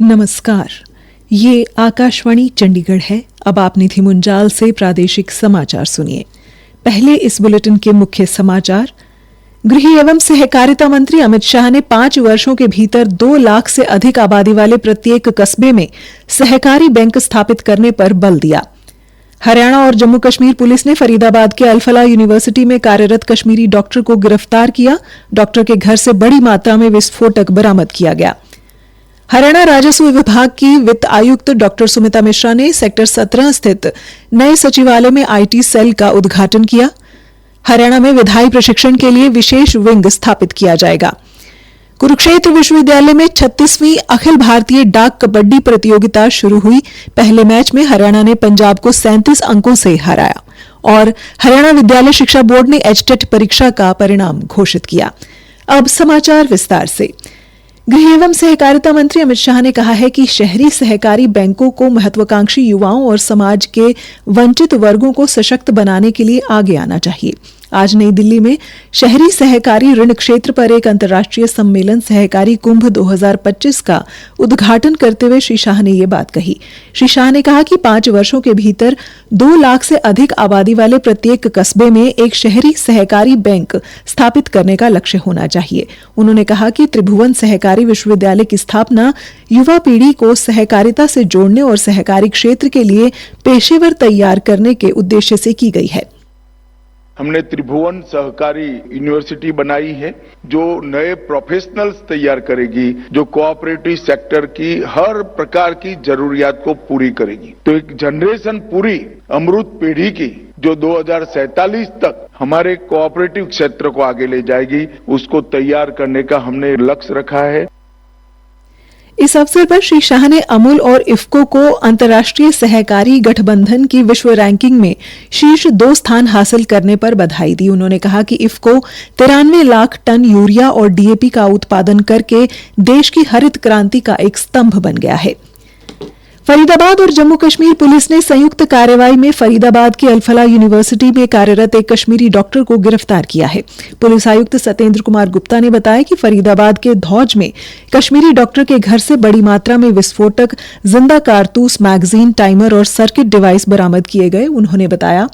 नमस्कार, ये आकाशवाणी चंडीगढ़ है। अब आप निधि मुंजाल से प्रादेशिक समाचार सुनिए। पहले इस बुलेटिन के मुख्य समाचार। गृह एवं सहकारिता मंत्री अमित शाह ने 5 वर्षों के भीतर 2 लाख से अधिक आबादी वाले प्रत्येक कस्बे में सहकारी बैंक स्थापित करने पर बल दिया। हरियाणा और जम्मू कश्मीर पुलिस ने फरीदाबाद के अल-फलाह यूनिवर्सिटी में कार्यरत कश्मीरी डॉक्टर को गिरफ्तार किया। डॉक्टर के घर से बड़ी मात्रा में विस्फोटक बरामद किया गया। हरियाणा राजस्व विभाग की वित्त आयुक्त डॉक्टर सुमिता मिश्रा ने सेक्टर 17 स्थित नए सचिवालय में आईटी सेल का उद्घाटन किया। हरियाणा में विधायी प्रशिक्षण के लिए विशेष विंग स्थापित किया जाएगा। कुरुक्षेत्र विश्वविद्यालय में 36वीं अखिल भारतीय डाक कबड्डी प्रतियोगिता शुरू हुई। पहले मैच में हरियाणा ने पंजाब को 37 अंकों से हराया और हरियाणा विद्यालय शिक्षा बोर्ड ने एचटेट परीक्षा का परिणाम घोषित किया। अब समाचार विस्तार से। गृह एवं सहकारिता मंत्री अमित शाह ने कहा है कि शहरी सहकारी बैंकों को महत्वाकांक्षी युवाओं और समाज के वंचित वर्गों को सशक्त बनाने के लिए आगे आना चाहिए। आज नई दिल्ली में शहरी सहकारी ऋण क्षेत्र पर एक अंतर्राष्ट्रीय सम्मेलन सहकारी कुंभ 2025 का उद्घाटन करते हुए श्री शाह ने ये बात कही। श्री शाह ने कहा कि 5 वर्षों के भीतर 2 लाख से अधिक आबादी वाले प्रत्येक कस्बे में एक शहरी सहकारी बैंक स्थापित करने का लक्ष्य होना चाहिए। उन्होंने कहा कि त्रिभुवन सहकारी विश्वविद्यालय की स्थापना युवा पीढ़ी को सहकारिता से जोड़ने और सहकारी क्षेत्र के लिए पेशेवर तैयार करने के उद्देश्य से की गई है। हमने त्रिभुवन सहकारी यूनिवर्सिटी बनाई है जो नए प्रोफेशनल्स तैयार करेगी, जो कोऑपरेटिव सेक्टर की हर प्रकार की जरूरियात को पूरी करेगी। तो एक जनरेशन पूरी अमृत पीढ़ी की जो 2047 तक हमारे कोऑपरेटिव क्षेत्र को आगे ले जाएगी, उसको तैयार करने का हमने लक्ष्य रखा है। इस अवसर पर श्री शाह ने अमूल और इफ्को को अंतर्राष्ट्रीय सहकारी गठबंधन की विश्व रैंकिंग में शीर्ष 2 स्थान हासिल करने पर बधाई दी। उन्होंने कहा कि इफ्को 93 लाख टन यूरिया और डीएपी का उत्पादन करके देश की हरित क्रांति का एक स्तंभ बन गया है। फरीदाबाद और जम्मू कश्मीर पुलिस ने संयुक्त कार्रवाई में फरीदाबाद की अल-फलाह यूनिवर्सिटी में कार्यरत एक कश्मीरी डॉक्टर को गिरफ्तार किया है। पुलिस आयुक्त सत्येंद्र कुमार गुप्ता ने बताया कि फरीदाबाद के धौज में कश्मीरी डॉक्टर के घर से बड़ी मात्रा में विस्फोटक, जिंदा कारतूस, मैगजीन, टाइमर और सर्किट डिवाइस बरामद किए गए। उन्होंने बताया,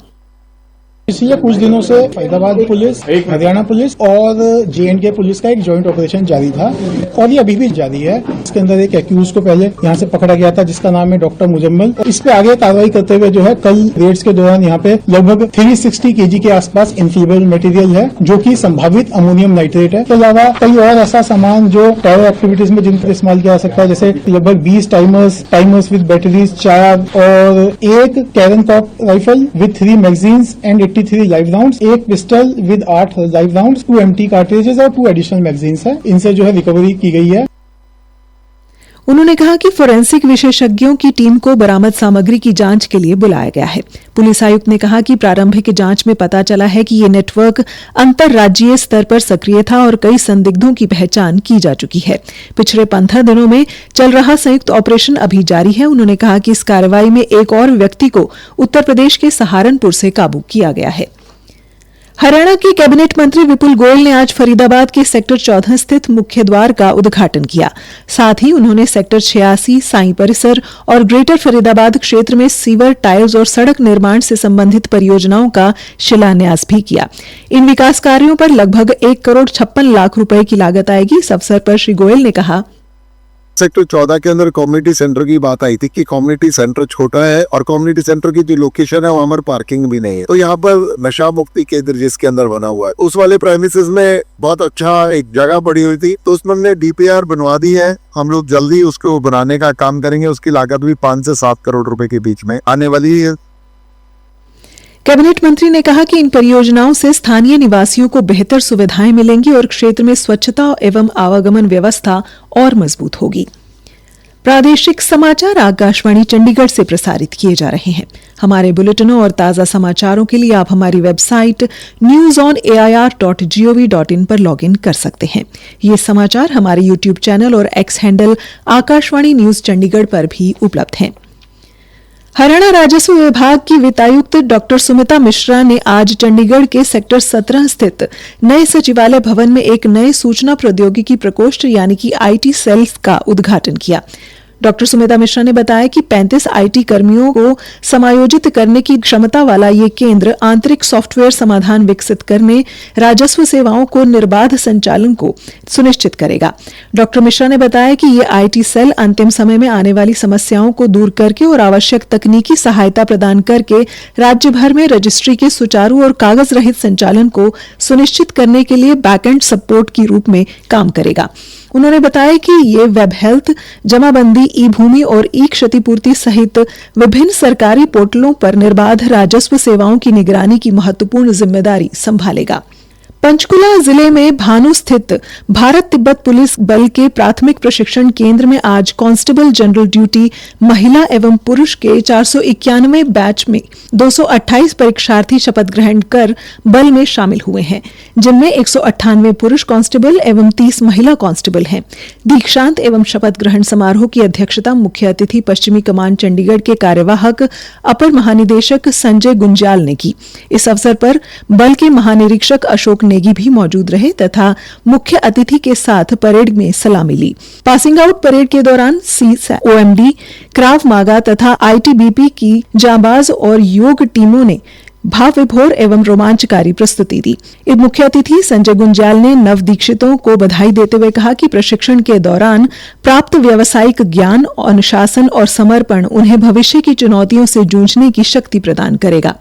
पिछले कुछ दिनों से फरीदाबाद पुलिस, हरियाणा पुलिस और J&K पुलिस का एक जॉइंट ऑपरेशन जारी था और ये अभी भी जारी है। इसके अंदर एक एक्यूज को पहले यहाँ से पकड़ा गया था जिसका नाम है डॉक्टर मुजम्मल। इस पे आगे कार्रवाई करते हुए जो है कल रेड्स के दौरान यहाँ पे लगभग 360 kg के आसपास इनफ्लेमेबल मटेरियल है जो कि संभावित अमोनियम नाइट्रेट है। इसके अलावा कई और ऐसा सामान जो टेरर एक्टिविटीज में जिनका इस्तेमाल किया जा सकता है, जैसे लगभग 20 टाइमर्स विद बैटरीज 4 और एक कैरन कॉप rifle with 3 magazines and 83 live rounds, एक pistol with 8 live rounds, 2 empty cartridges और 2 एडिशनल मैगजीन्स है। इनसे जो है रिकवरी की गई है। उन्होंने कहा कि फोरेंसिक विशेषज्ञों की टीम को बरामद सामग्री की जांच के लिए बुलाया गया है। पुलिस आयुक्त ने कहा कि प्रारंभिक जांच में पता चला है कि ये नेटवर्क अंतर्राज्यीय स्तर पर सक्रिय था और कई संदिग्धों की पहचान की जा चुकी है। पिछले 15 दिनों में चल रहा संयुक्त ऑपरेशन अभी जारी है। उन्होंने कहा कि इस कार्रवाई में एक और व्यक्ति को उत्तर प्रदेश के सहारनपुर से काबू किया गया है। हरियाणा के कैबिनेट मंत्री विपुल गोयल ने आज फरीदाबाद के सेक्टर 14 स्थित मुख्य द्वार का उद्घाटन किया। साथ ही उन्होंने सेक्टर 86, साई परिसर और ग्रेटर फरीदाबाद क्षेत्र में सीवर, टाइल्स और सड़क निर्माण से संबंधित परियोजनाओं का शिलान्यास भी किया। इन विकास कार्यों पर लगभग 1 करोड़ 56 लाख रुपए की लागत आएगी। इस अवसर पर श्री गोयल ने कहा, सेक्टर 14 के अंदर कम्युनिटी सेंटर की बात आई थी कि कम्युनिटी सेंटर छोटा है और कम्युनिटी सेंटर की जो लोकेशन है वहां पर पार्किंग भी नहीं है। तो यहाँ पर नशा मुक्ति केंद्र जिसके अंदर बना हुआ है, उस वाले प्रेमिसेस में बहुत अच्छा एक जगह पड़ी हुई थी, तो उसमें हमने डीपीआर बनवा दी है। हम लोग जल्दी उसको बनाने का काम करेंगे। उसकी लागत भी 5 से 7 करोड़ रुपए के बीच में आने वाली है। कैबिनेट मंत्री ने कहा कि इन परियोजनाओं से स्थानीय निवासियों को बेहतर सुविधाएं मिलेंगी और क्षेत्र में स्वच्छता एवं आवागमन व्यवस्था और मजबूत होगी। प्रादेशिक समाचार आकाशवाणी चंडीगढ़ से प्रसारित किए जा रहे हैं। हमारे बुलेटिनों और ताजा समाचारों के लिए आप हमारी वेबसाइट newsonair.gov.in पर लॉगिन कर सकते हैं। ये समाचार हमारे यूट्यूब चैनल और x handle Akashvani news Chandigarh पर भी उपलब्ध हैं। हरियाणा राजस्व विभाग की वित्त आयुक्त डॉक्टर सुमिता मिश्रा ने आज चंडीगढ़ के सेक्टर 17 स्थित नए सचिवालय भवन में एक नए सूचना प्रौद्योगिकी प्रकोष्ठ यानी कि आईटी सेल का उद्घाटन किया। डॉक्टर सुमिता मिश्रा ने बताया कि 35 आईटी कर्मियों को समायोजित करने की क्षमता वाला ये केंद्र आंतरिक सॉफ्टवेयर समाधान विकसित करने, राजस्व सेवाओं को निर्बाध संचालन को सुनिश्चित करेगा। डॉक्टर मिश्रा ने बताया कि ये आईटी सेल अंतिम समय में आने वाली समस्याओं को दूर करके और आवश्यक तकनीकी सहायता प्रदान करके राज्य भर में रजिस्ट्री के सुचारू और कागज रहित संचालन को सुनिश्चित करने के लिए बैकएंड सपोर्ट के रूप में काम करेगा। उन्होंने बताया कि ये वेब हेल्थ, जमाबंदी, ई भूमि और ई क्षतिपूर्ति सहित विभिन्न सरकारी पोर्टलों पर निर्बाध राजस्व सेवाओं की निगरानी की महत्वपूर्ण जिम्मेदारी संभालेगा। पंचकुला जिले में भानु स्थित भारत तिब्बत पुलिस बल के प्राथमिक प्रशिक्षण केंद्र में आज कांस्टेबल जनरल ड्यूटी महिला एवं पुरुष के 491 बैच में 228 परीक्षार्थी शपथ ग्रहण कर बल में शामिल हुए हैं, जिनमें 198 पुरुष कांस्टेबल एवं 30 महिला कांस्टेबल हैं। दीक्षांत एवं शपथ ग्रहण समारोह की अध्यक्षता मुख्य अतिथि पश्चिमी कमान चंडीगढ़ के कार्यवाहक अपर महानिदेशक संजय गुंजाल ने की। इस अवसर पर बल के महानिरीक्षक अशोक नेगी भी मौजूद रहे तथा मुख्य अतिथि के साथ परेड में सलामी ली। पासिंग आउट परेड के दौरान COMD, क्राव मागा तथा ITBP की जांबाज और योग टीमों ने भाव विभोर एवं रोमांचकारी प्रस्तुति दी। मुख्य अतिथि संजय गुंजाल ने नव दीक्षितों को बधाई देते हुए कहा कि प्रशिक्षण के दौरान प्राप्त व्यावसायिक ज्ञान, अनुशासन और समर्पण उन्हें भविष्य की चुनौतियों से जूझने की शक्ति प्रदान करेगा।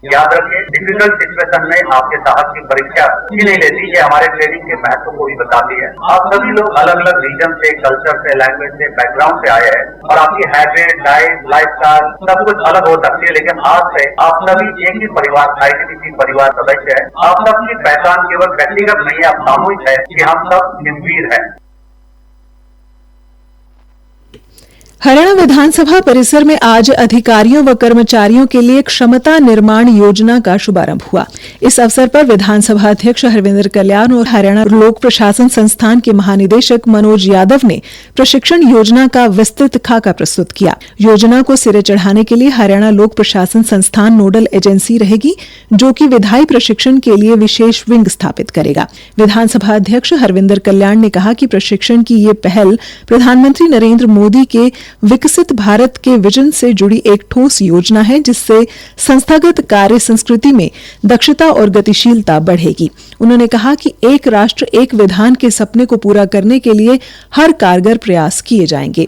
याद रखिए, डिफिकल्ट सिचुएशन में आपके साहस की परीक्षा ही नहीं लेती, ये हमारे ट्रेनिंग के महत्व को भी बताती है। आप सभी लोग अलग अलग रीजन से, कल्चर से, लैंग्वेज से, बैकग्राउंड से आए हैं और आपकी हैबिट, लाइफस्टाइल सब कुछ अलग हो सकती है, लेकिन आज से आप सभी एक ही परिवार, ITBP परिवार सदस्य है। आप सबकी पहचान केवल व्यक्तिगत नहीं है, अब सामूहिक है कि हम सब हिमवीर है। हरियाणा विधानसभा परिसर में आज अधिकारियों व कर्मचारियों के लिए क्षमता निर्माण योजना का शुभारंभ हुआ। इस अवसर पर विधानसभा अध्यक्ष हरविंदर कल्याण और हरियाणा लोक प्रशासन संस्थान के महानिदेशक मनोज यादव ने प्रशिक्षण योजना का विस्तृत खाका प्रस्तुत किया। योजना को सिरे चढ़ाने के लिए हरियाणा लोक प्रशासन संस्थान नोडल एजेंसी रहेगी, जो कि विधायी प्रशिक्षण के लिए विशेष विंग स्थापित करेगा। विधानसभा अध्यक्ष हरविंदर कल्याण ने कहा कि प्रशिक्षण की ये पहल प्रधानमंत्री नरेंद्र मोदी के विकसित भारत के विजन से जुड़ी एक ठोस योजना है, जिससे संस्थागत कार्य संस्कृति में दक्षता और गतिशीलता बढ़ेगी। उन्होंने कहा कि एक राष्ट्र एक विधान के सपने को पूरा करने के लिए हर कारगर प्रयास किए जाएंगे।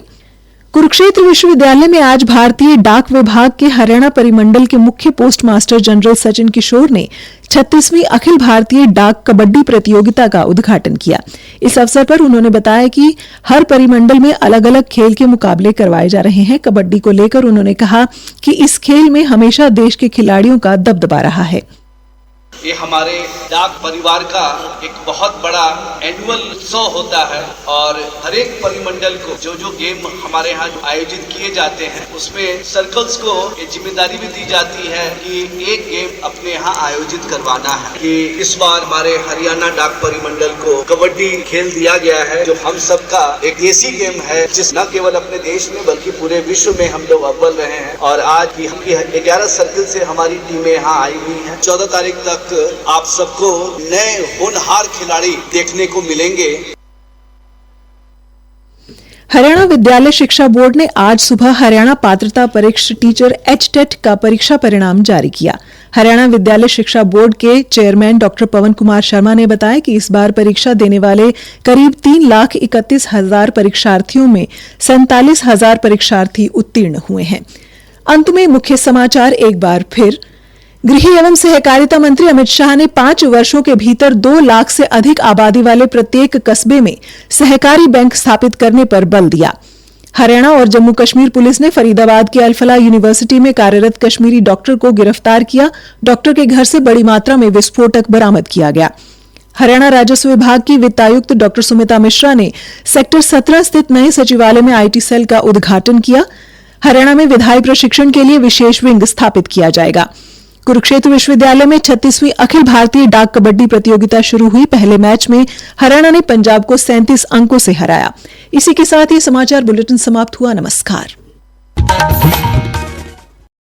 कुरुक्षेत्र विश्वविद्यालय में आज भारतीय डाक विभाग के हरियाणा परिमंडल के मुख्य पोस्ट मास्टर जनरल सचिन किशोर ने 36वीं अखिल भारतीय डाक कबड्डी प्रतियोगिता का उद्घाटन किया। इस अवसर पर उन्होंने बताया कि हर परिमंडल में अलग अलग खेल के मुकाबले करवाए जा रहे हैं। कबड्डी को लेकर उन्होंने कहा कि इस खेल में हमेशा देश के खिलाड़ियों का दबदबा रहा है। ये हमारे डाक परिवार का एक बहुत बड़ा एनुअल उत्सव होता है और हर एक परिमंडल को जो जो गेम हमारे यहाँ आयोजित किए जाते हैं उसमें सर्कल्स को ये जिम्मेदारी भी दी जाती है कि एक गेम अपने यहाँ आयोजित करवाना है। कि इस बार हमारे हरियाणा डाक परिमंडल को कबड्डी खेल दिया गया है, जो हम सबका एक देसी गेम है, जिस न केवल अपने देश में बल्कि पूरे विश्व में हम लोग अव्वल रहे हैं। और आज की 11 सर्कल से हमारी टीमें यहाँ आई हुई है। 14 तारीख तक आप सबको नए होनहार खिलाड़ी देखने को मिलेंगे। हरियाणा विद्यालय शिक्षा बोर्ड ने आज सुबह हरियाणा पात्रता परीक्षा टीचर HTET का परीक्षा परिणाम जारी किया। हरियाणा विद्यालय शिक्षा बोर्ड के चेयरमैन डॉक्टर पवन कुमार शर्मा ने बताया कि इस बार परीक्षा देने वाले करीब 3,31,000 परीक्षार्थियों में 47,000 परीक्षार्थी उत्तीर्ण हुए हैं। अंत में मुख्य समाचार एक बार फिर। गृह एवं सहकारिता मंत्री अमित शाह ने 5 वर्षों के भीतर 2 लाख से अधिक आबादी वाले प्रत्येक कस्बे में सहकारी बैंक स्थापित करने पर बल दिया। हरियाणा और जम्मू कश्मीर पुलिस ने फरीदाबाद की अल-फलाह यूनिवर्सिटी में कार्यरत कश्मीरी डॉक्टर को गिरफ्तार किया। डॉक्टर के घर से बड़ी मात्रा में विस्फोटक बरामद किया गया। हरियाणा राजस्व विभाग की वित्तायुक्त डॉक्टर सुमिता मिश्रा ने सेक्टर 17 स्थित नए सचिवालय में IT सेल का उद्घाटन किया। हरियाणा में विधायी प्रशिक्षण के लिए विशेष विंग स्थापित किया जाएगा। कुरुक्षेत्र विश्वविद्यालय में 36वीं अखिल भारतीय डाक कबड्डी प्रतियोगिता शुरू हुई। पहले मैच में हरियाणा ने पंजाब को 37 अंकों से हराया। इसी के साथ ही समाचार बुलेटिन समाप्त हुआ। नमस्कार।